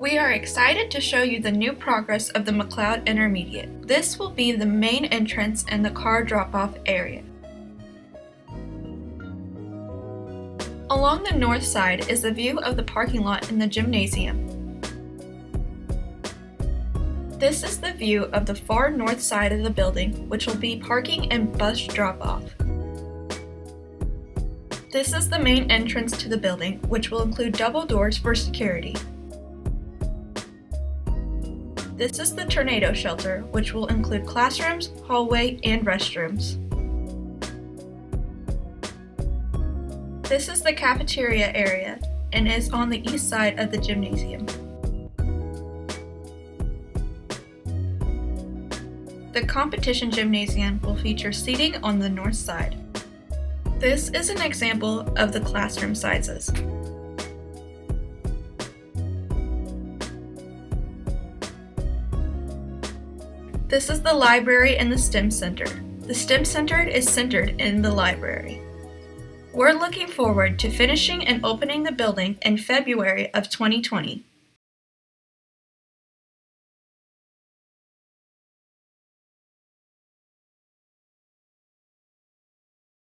We are excited to show you the new progress of the McLoud Intermediate. This will be the main entrance and the car drop-off area. Along the north side is the view of the parking lot in the gymnasium. This is the view of the far north side of the building, which will be parking and bus drop-off. This is the main entrance to the building, which will include double doors for security. This is the tornado shelter, which will include classrooms, hallway, and restrooms. This is the cafeteria area and is on the east side of the gymnasium. The competition gymnasium will feature seating on the north side. This is an example of the classroom sizes. This is the library and the STEM Center. The STEM Center is centered in the library. We're looking forward to finishing and opening the building in February of 2020.